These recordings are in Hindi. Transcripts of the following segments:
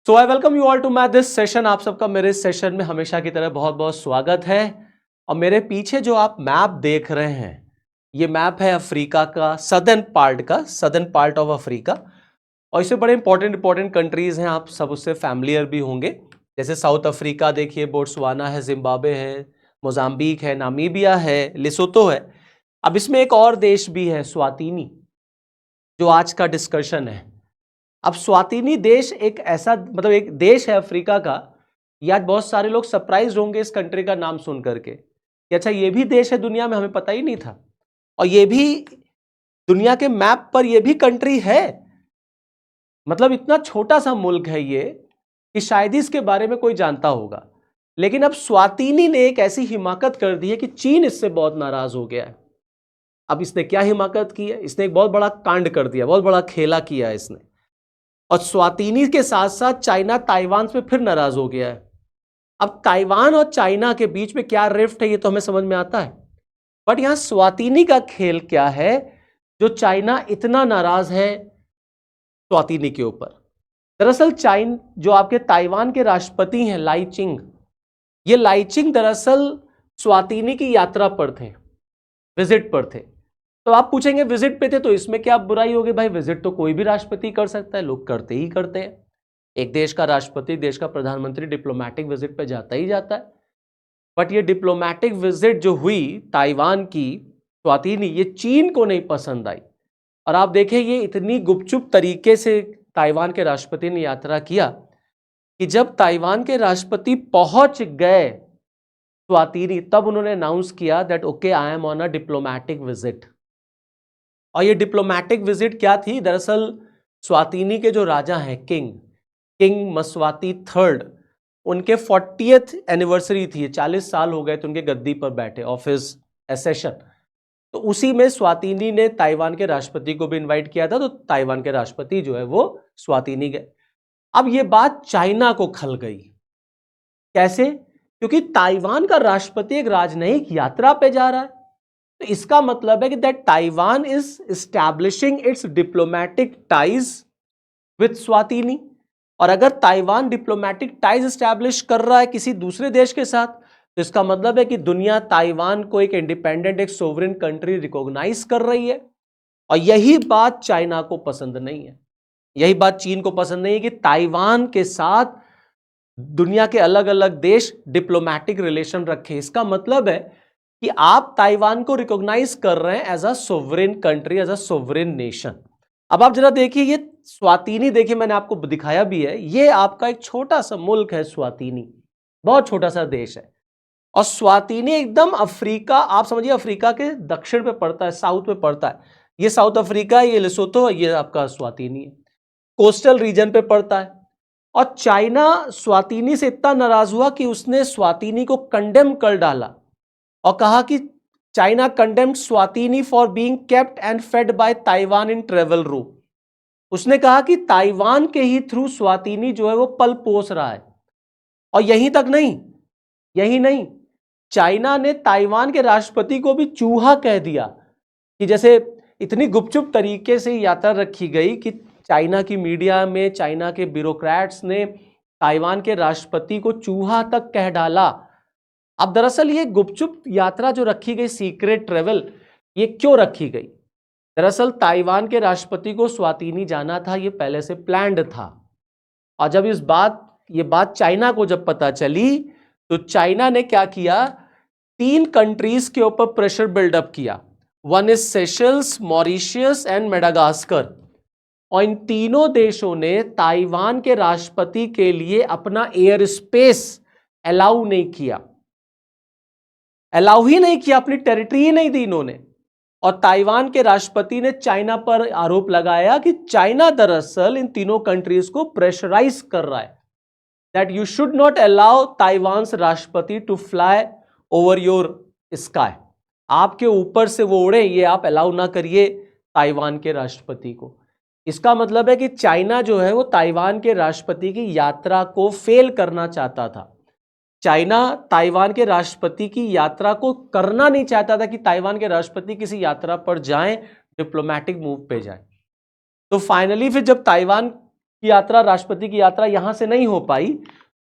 So I welcome you all to my this session. आप सबका मेरे इस सेशन में हमेशा की तरह बहुत बहुत स्वागत है। और मेरे पीछे जो आप मैप देख रहे हैं, ये मैप है अफ्रीका का, सदर्न पार्ट ऑफ अफ्रीका। और इससे बड़े इंपॉर्टेंट कंट्रीज हैं, आप सब उससे फैमिलियर भी होंगे। जैसे साउथ अफ्रीका देखिए, बोट्सवाना है, जिम्बाब्वे है, मोजाम्बिक है, नामीबिया है, लेसोतो है। अब इसमें एक और देश भी है, स्वातिनी, जो आज का डिस्कशन है। अब स्वातिनी देश एक ऐसा एक देश है अफ्रीका का। ये आज बहुत सारे लोग सरप्राइज होंगे इस कंट्री का नाम सुन करके कि अच्छा ये भी देश है दुनिया में, हमें पता ही नहीं था। और ये भी दुनिया के मैप पर ये भी कंट्री है। इतना छोटा सा मुल्क है ये कि शायद ही इसके बारे में कोई जानता होगा। लेकिन अब स्वातिनी ने एक ऐसी हिमाकत कर दी है कि चीन इससे बहुत नाराज हो गया है। अब इसने क्या हिमाकत की है? इसने एक बहुत बड़ा कांड कर दिया, बहुत बड़ा खेला किया है इसने। और स्वातिनी के साथ साथ चाइना ताइवान पे फिर नाराज हो गया है। अब ताइवान और चाइना के बीच में क्या रिफ्ट है ये तो हमें समझ में आता है, बट यहां स्वातिनी का खेल क्या है जो चाइना इतना नाराज है स्वातिनी के ऊपर। दरअसल जो आपके ताइवान के राष्ट्रपति हैं लाइचिंग, ये लाइचिंग दरअसल स्वातिनी की यात्रा पर थे, विजिट पर थे। तो आप पूछेंगे विजिट पे थे तो इसमें क्या बुराई होगी? भाई विजिट तो कोई भी राष्ट्रपति कर सकता है, लोग करते ही करते हैं। एक देश का राष्ट्रपति, देश का प्रधानमंत्री डिप्लोमैटिक विजिट पे जाता ही जाता है। बट ये डिप्लोमैटिक विजिट जो हुई ताइवान की, स्वातिनी, ये चीन को नहीं पसंद आई। और आप देखें ये इतनी गुपचुप तरीके से ताइवान के राष्ट्रपति ने यात्रा किया कि जब ताइवान के राष्ट्रपति पहुंच गए स्वातिनी, तब उन्होंने अनाउंस किया that okay I am on a diplomatic visit. और ये डिप्लोमैटिक विजिट क्या थी? दरअसल स्वातिनी के जो राजा हैं, किंग मस्वाती थर्ड, उनके 40th एनिवर्सरी थी, 40 साल हो गए थे उनके गद्दी पर बैठे, ऑफिस एसेशन। तो उसी में स्वातिनी ने ताइवान के राष्ट्रपति को भी इनवाइट किया था, तो ताइवान के राष्ट्रपति जो है वो स्वातिनी गए। अब ये बात चाइना को खल गई। कैसे? क्योंकि ताइवान का राष्ट्रपति एक राजनयिक यात्रा पे जा रहा है, तो इसका मतलब है कि that Taiwan is establishing it's diplomatic ties with स्वातिनी। और अगर ताइवान डिप्लोमैटिक टाइज एस्टैब्लिश कर रहा है किसी दूसरे देश के साथ, तो इसका मतलब है कि दुनिया ताइवान को एक इंडिपेंडेंट, एक सोवरेन कंट्री रिकॉग्नाइज कर रही है। और यही बात चाइना को पसंद नहीं है, यही बात चीन को पसंद नहीं है कि ताइवान के साथ दुनिया के अलग अलग देश डिप्लोमैटिक रिलेशन रखें। इसका मतलब है कि आप ताइवान को रिकॉग्नाइज कर रहे हैं as a sovereign country, as a sovereign nation. अब आप जरा देखिए ये स्वातिनी, देखिए मैंने आपको दिखाया भी है, ये आपका एक छोटा सा मुल्क है स्वातिनी, बहुत छोटा सा देश है। और स्वातिनी एकदम अफ्रीका, आप समझिए अफ्रीका के दक्षिण पे पड़ता है, साउथ पे पड़ता है। ये साउथ अफ्रीका, ये लेसोतो, ये आपका स्वातिनी है, कोस्टल रीजन पे पड़ता है। और चाइना स्वातिनी से इतना नाराज हुआ कि उसने स्वातिनी को कंडेम कर डाला और कहा कि China condemned Eswatini for being kept and fed by Taiwan in travel route. उसने कहा कि ताइवान के ही थ्रू स्वातिनी जो है वो पल पोस रहा है। और यही नहीं, चाइना ने ताइवान के राष्ट्रपति को भी चूहा कह दिया। कि जैसे इतनी गुपचुप तरीके से यात्रा रखी गई कि चाइना की मीडिया में, चाइना के ब्यूरोक्रेट्स ने ताइवान के राष्ट्रपति को चूहा तक कह डाला। अब दरअसल ये गुपचुप यात्रा जो रखी गई, सीक्रेट ट्रेवल, ये क्यों रखी गई? दरअसल ताइवान के राष्ट्रपति को स्वातिनी जाना था, ये पहले से प्लान्ड था। और जब ये बात चाइना को जब पता चली, तो चाइना ने क्या किया? 3 कंट्रीज के ऊपर प्रेशर बिल्डअप किया। One is Seychelles, Mauritius and Madagascar. और इन तीनों देशों ने ताइवान के राष्ट्रपति के लिए अपना एयर स्पेस अलाउ ही नहीं किया, अपनी टेरिटरी ही नहीं दी इन्होंने। और ताइवान के राष्ट्रपति ने चाइना पर आरोप लगाया कि चाइना दरअसल इन तीनों कंट्रीज को प्रेशराइज कर रहा है, that you should not allow Taiwan राष्ट्रपति to fly over your sky. आपके ऊपर से वो उड़े, ये आप अलाउ ना करिए ताइवान के राष्ट्रपति को। इसका मतलब है कि चाइना जो है वो ताइवान के राष्ट्रपति की यात्रा को फेल करना चाहता था। चाइना ताइवान के राष्ट्रपति की यात्रा को करना नहीं चाहता था कि ताइवान के राष्ट्रपति किसी यात्रा पर जाएं, डिप्लोमैटिक मूव पे जाएं। तो फाइनली फिर जब ताइवान की यात्रा, राष्ट्रपति की यात्रा यहां से नहीं हो पाई,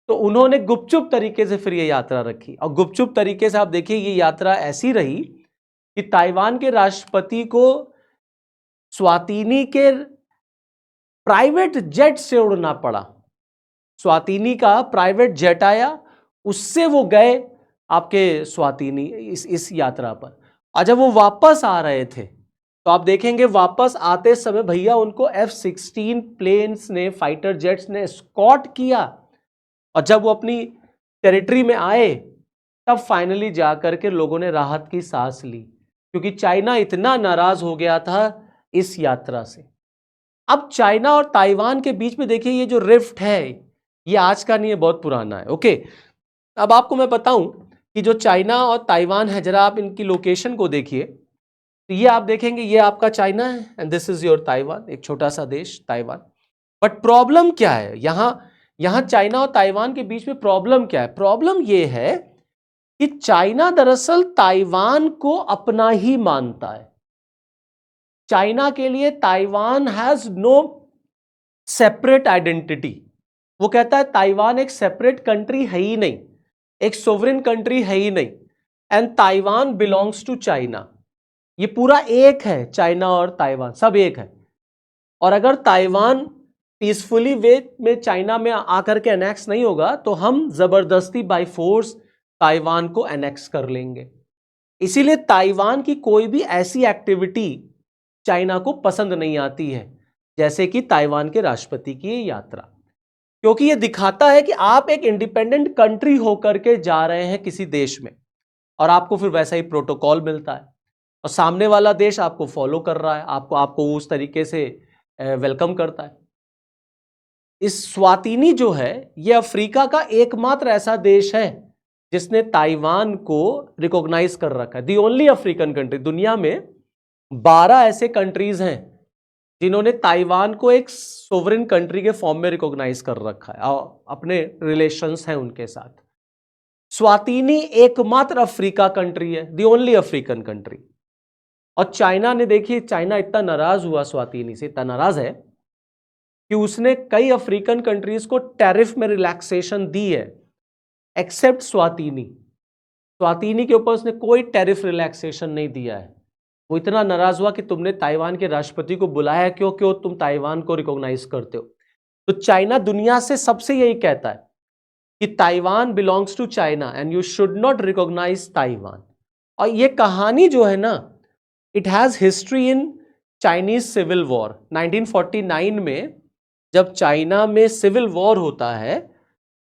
तो उन्होंने गुपचुप तरीके से फिर ये यात्रा रखी। और गुपचुप तरीके से आप देखिए ये यात्रा ऐसी रही कि ताइवान के राष्ट्रपति को स्वातिनी के प्राइवेट जेट से उड़ना पड़ा। स्वातिनी का प्राइवेट जेट आया, उससे वो गए आपके स्वातिनी इस यात्रा पर। और जब वो वापस आ रहे थे तो आप देखेंगे वापस आते समय भैया उनको F-16 प्लेन्स ने, फाइटर जेट्स ने एस्कॉर्ट किया। और जब वो अपनी टेरिटरी में आए तब फाइनली जाकर के लोगों ने राहत की सांस ली, क्योंकि चाइना इतना नाराज हो गया था इस यात्रा से। अब चाइना और ताइवान के बीच में देखिए ये जो रिफ्ट है ये आज का नहीं है, बहुत पुराना है। ओके, अब आपको मैं बताऊं कि जो चाइना और ताइवान है, जरा आप इनकी लोकेशन को देखिए। तो ये आप देखेंगे ये आपका चाइना है and this is your Taiwan, एक छोटा सा देश ताइवान। बट प्रॉब्लम क्या है यहां चाइना और ताइवान के बीच में प्रॉब्लम क्या है? प्रॉब्लम ये है कि चाइना दरअसल ताइवान को अपना ही मानता है। चाइना के लिए Taiwan has no separate identity. वो कहता है ताइवान एक सेपरेट कंट्री है ही नहीं, एक सोवरेन कंट्री है ही नहीं, and Taiwan belongs to China. ये पूरा एक है, चाइना और ताइवान सब एक है। और अगर ताइवान पीसफुली वे में चाइना में आकर के एनेक्स नहीं होगा तो हम जबरदस्ती बाय फोर्स ताइवान को एनेक्स कर लेंगे। इसीलिए ताइवान की कोई भी ऐसी एक्टिविटी चाइना को पसंद नहीं आती है, जैसे कि ताइवान के राष्ट्रपति की ये यात्रा, क्योंकि ये दिखाता है कि आप एक इंडिपेंडेंट कंट्री होकर के जा रहे हैं किसी देश में और आपको फिर वैसा ही प्रोटोकॉल मिलता है और सामने वाला देश आपको फॉलो कर रहा है, आपको उस तरीके से वेलकम करता है। इस स्वातिनी जो है ये अफ्रीका का एकमात्र ऐसा देश है जिसने ताइवान को रिकॉग्नाइज कर रखा है। The only African country. दुनिया में 12 ऐसे कंट्रीज हैं जिन्होंने ताइवान को एक सोवरेन कंट्री के फॉर्म में रिकॉग्नाइज कर रखा है और अपने रिलेशंस हैं उनके साथ। स्वातिनी एकमात्र अफ्रीका कंट्री है, दी ओनली अफ्रीकन कंट्री। और चाइना ने, देखिए चाइना इतना नाराज हुआ स्वातिनी से, इतना नाराज है कि उसने कई अफ्रीकन कंट्रीज को टैरिफ में रिलैक्सेशन दी है, एक्सेप्ट स्वातिनी। स्वातिनी के ऊपर उसने कोई टैरिफ रिलैक्सेशन नहीं दिया है। वो इतना नाराज हुआ कि तुमने ताइवान के राष्ट्रपति को बुलाया क्यों तुम ताइवान को रिकॉग्नाइज करते हो। तो चाइना दुनिया से सबसे यही कहता है कि Taiwan belongs to China and you should not recognise Taiwan. और ये कहानी जो है ना, it has history in Chinese civil war. 1949 में जब चाइना में सिविल वॉर होता है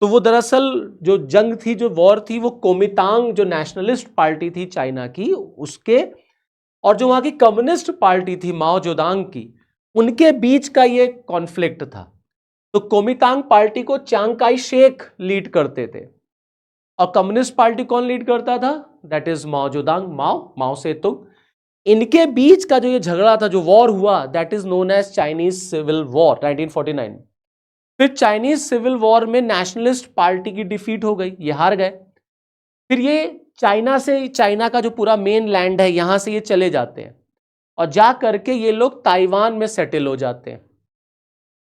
तो वो दरअसल जो जंग थी, जो वॉर थी, वो कोमितांग जो नेशनलिस्ट पार्टी थी चाइना की, उसके और जो वहां की कम्युनिस्ट पार्टी थी माओ जोदांग की, उनके बीच का ये कॉन्फ्लिक्ट था। तो कोमितांग पार्टी को चांग काई शेक लीड करते थे और कम्युनिस्ट पार्टी कौन लीड करता था? दैट इज माओ जोदांग, माओ सेतुंग। इनके बीच का जो ये झगड़ा था, जो वॉर हुआ, that is known as Chinese civil war 1949। फिर चाइनीज सिविल वॉर में नेशनलिस्ट पार्टी की डिफीट हो गई, ये हार गए। फिर ये चाइना का जो पूरा मेन लैंड है यहां से ये चले जाते हैं और जा करके ये लोग ताइवान में सेटल हो जाते हैं।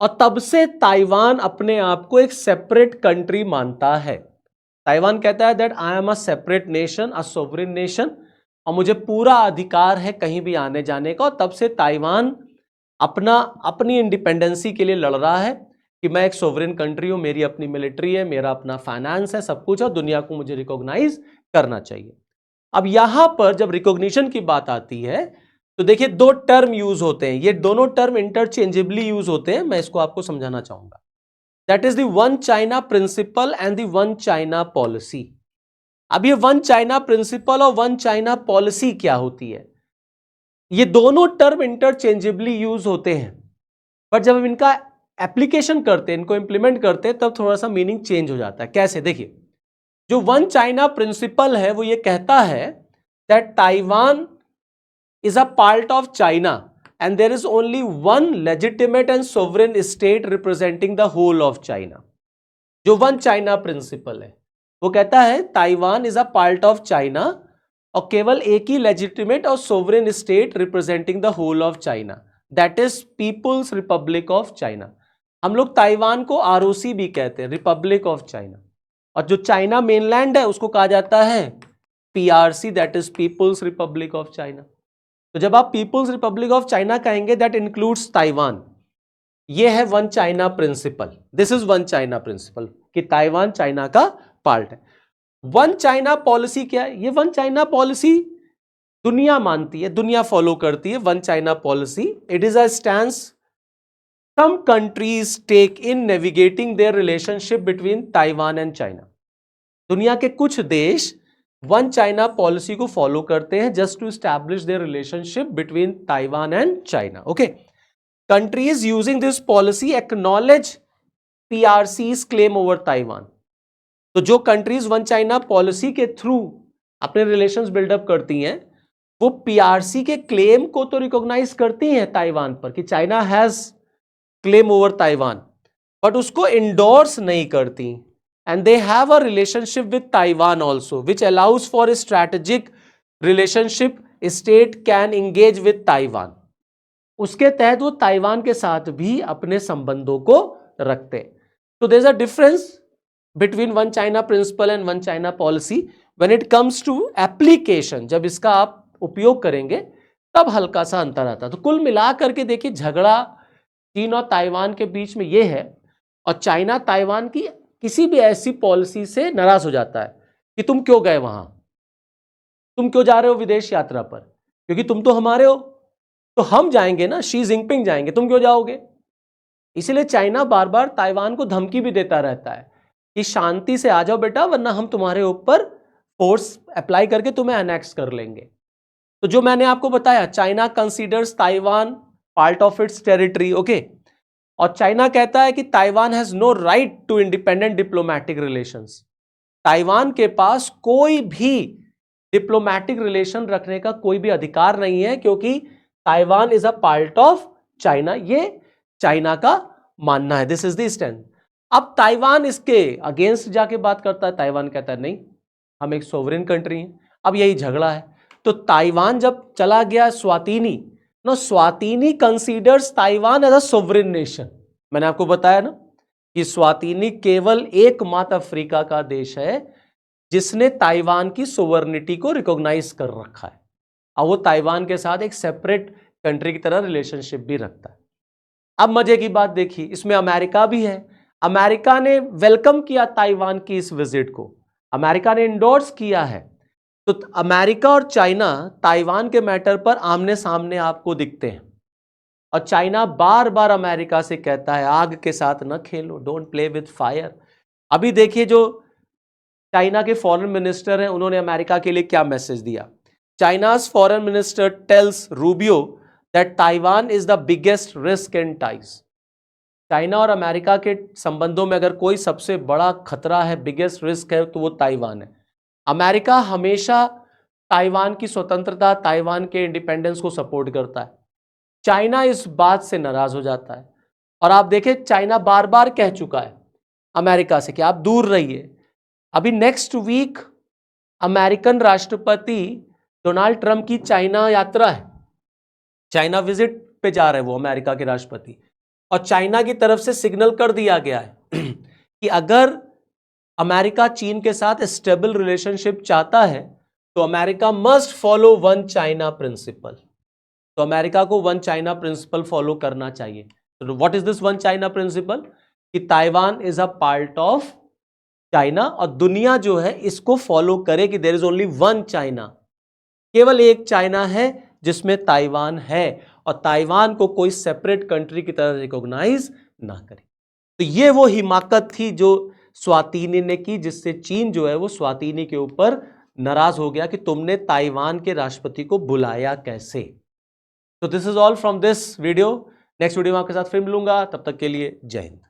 और तब से ताइवान अपने आप को एक सेपरेट कंट्री मानता है। ताइवान कहता है that I am a separate nation, a sovereign nation, और मुझे पूरा अधिकार है कहीं भी आने जाने का। और तब से ताइवान अपनी इंडिपेंडेंसी के लिए लड़ रहा है कि मैं एक सोवरेन कंट्री हूं, मेरी अपनी मिलिट्री है, मेरा अपना फाइनेंस है, सब कुछ है, दुनिया को मुझे रिकॉग्नाइज करना चाहिए। अब यहां पर जब रिकॉग्निशन की बात आती है तो देखिए दो टर्म यूज होते हैं, ये दोनों टर्म इंटरचेंजेबली यूज होते हैं, मैं इसको आपको समझाना चाहूंगा। That is the one China principle and the one China policy. अब ये वन चाइना प्रिंसिपल और वन चाइना पॉलिसी क्या होती है? ये दोनों टर्म इंटरचेंजेबली यूज होते हैं, बट जब हम इनका एप्लीकेशन करते हैं, इनको इंप्लीमेंट करते हैं, तब थोड़ा सा मीनिंग चेंज हो जाता है। कैसे? देखिए, जो वन चाइना प्रिंसिपल है वो ये कहता है that Taiwan is a part of China and there is only one legitimate and sovereign state representing the whole of China. जो वन चाइना प्रिंसिपल है वो कहता है Taiwan is a part of China और केवल एक ही लेजिटिमेट और sovereign state representing the whole of China, that is People's Republic of China. हम लोग ताइवान को आरओसी भी कहते हैं, रिपब्लिक ऑफ चाइना, और जो चाइना मेनलैंड है उसको कहा जाता है PRC, that is People's Republic of China. तो जब आप पीपुल्स रिपब्लिक ऑफ चाइना कहेंगे, दैट इंक्लूड्स ताइवान। ये है one China principle, this is one China principle, कि ताइवान चाइना का पार्ट है। वन चाइना पॉलिसी क्या है? ये वन चाइना पॉलिसी दुनिया मानती है, दुनिया फॉलो करती है one China policy. It is a stance some countries take in navigating their relationship between Taiwan and China. दुनिया के कुछ देश वन चाइना पॉलिसी को फॉलो करते हैं just to establish their relationship between Taiwan and China. Okay, countries using this policy acknowledge PRC's claim over Taiwan. तो जो कंट्रीज वन चाइना पॉलिसी के थ्रू अपने रिलेशंस बिल्डअप करती हैं, वो पीआरसी के क्लेम को तो रिकॉग्नाइज करती हैं ताइवान पर कि China has claim over Taiwan, but उसको इंडोर्स नहीं करती। And they have a relationship with Taiwan also which allows for a strategic relationship state can engage with Taiwan. उसके तहत वो ताइवान के साथ भी अपने संबंधों को रखते। तो there is a difference between one China principle and one China policy when it comes to application. जब इसका आप उपयोग करेंगे तब हल्का सा अंतर आता है। तो कुल मिलाकर के देखिए, झगड़ा चीन और ताइवान के बीच में ये है, और चाइना ताइवान की किसी भी ऐसी पॉलिसी से नाराज हो जाता है कि तुम क्यों गए वहां, तुम क्यों जा रहे हो विदेश यात्रा पर, क्योंकि तुम तो हमारे हो, तो हम जाएंगे ना, शी जिनपिंग जाएंगे, तुम क्यों जाओगे। इसलिए चाइना बार बार ताइवान को धमकी भी देता रहता है कि शांति से आ जाओ बेटा, वरना हम तुम्हारे ऊपर फोर्स अप्लाई करके तुम्हें अनेक्स कर लेंगे। तो जो मैंने आपको बताया, China considers Taiwan part of its territory, okay, और चाइना कहता है कि Taiwan has no right to independent diplomatic relations. Taiwan के पास कोई भी डिप्लोमैटिक रिलेशन रखने का कोई भी अधिकार नहीं है, क्योंकि Taiwan is a part of China. ये चाइना का मानना है, दिस इज द स्टैंड। अब ताइवान इसके अगेंस्ट जाके बात करता है, ताइवान कहता है नहीं, हम एक सोवरेन कंट्री हैं। अब यही झगड़ा है। तो ताइवान जब चला गया Eswatini, no, Eswatini considers Taiwan as a sovereign nation. मैंने आपको बताया ना कि स्वातिनी केवल एकमात्र अफ्रीका का देश है जिसने ताइवान की सोवरेनिटी को रिकॉग्नाइज कर रखा है, और वो ताइवान के साथ एक सेपरेट कंट्री की तरह रिलेशनशिप भी रखता है। अब मजे की बात देखिए, इसमें अमेरिका भी है। अमेरिका ने वेलकम किया ताइवान की इस विजिट को, अमेरिका ने इंडोर्स किया है। तो अमेरिका और चाइना ताइवान के मैटर पर आमने सामने आपको दिखते हैं, और चाइना बार बार अमेरिका से कहता है आग के साथ न खेलो, डोंट प्ले विथ फायर। अभी देखिए, जो चाइना के फॉरेन मिनिस्टर हैं, उन्होंने अमेरिका के लिए क्या मैसेज दिया। China's foreign minister tells Rubio that Taiwan is the biggest risk in ties. China और अमेरिका के संबंधों में अगर कोई सबसे बड़ा खतरा है, बिगेस्ट रिस्क है, तो वो ताइवान है। अमेरिका हमेशा ताइवान की स्वतंत्रता, ताइवान के इंडिपेंडेंस को सपोर्ट करता है। चाइना इस बात से नाराज हो जाता है, और आप देखें चाइना बार बार कह चुका है अमेरिका से कि आप दूर रहिए। अभी नेक्स्ट वीक अमेरिकन राष्ट्रपति डोनाल्ड ट्रंप की चाइना यात्रा है, चाइना विजिट पे जा रहे हैं वो अमेरिका के राष्ट्रपति, और चाइना की तरफ से सिग्नल कर दिया गया है कि अगर अमेरिका चीन के साथ स्टेबल रिलेशनशिप चाहता है तो America must follow one China principle. तो अमेरिका को वन चाइना प्रिंसिपल फॉलो करना चाहिए। तो what is this one China principle? कि Taiwan is a part of China, और दुनिया जो है इसको फॉलो करे कि there is only one China, केवल एक चाइना है जिसमें ताइवान है, और ताइवान को कोई सेपरेट कंट्री की तरह रिकॉग्नाइज ना करे। तो ये वो हिमाकत थी जो स्वातिनी ने की, जिससे चीन जो है वो स्वातिनी के ऊपर नाराज हो गया कि तुमने ताइवान के राष्ट्रपति को बुलाया कैसे। तो this is all from this video. Next video में आपके साथ फिर मिलूंगा, तब तक के लिए जय हिंद।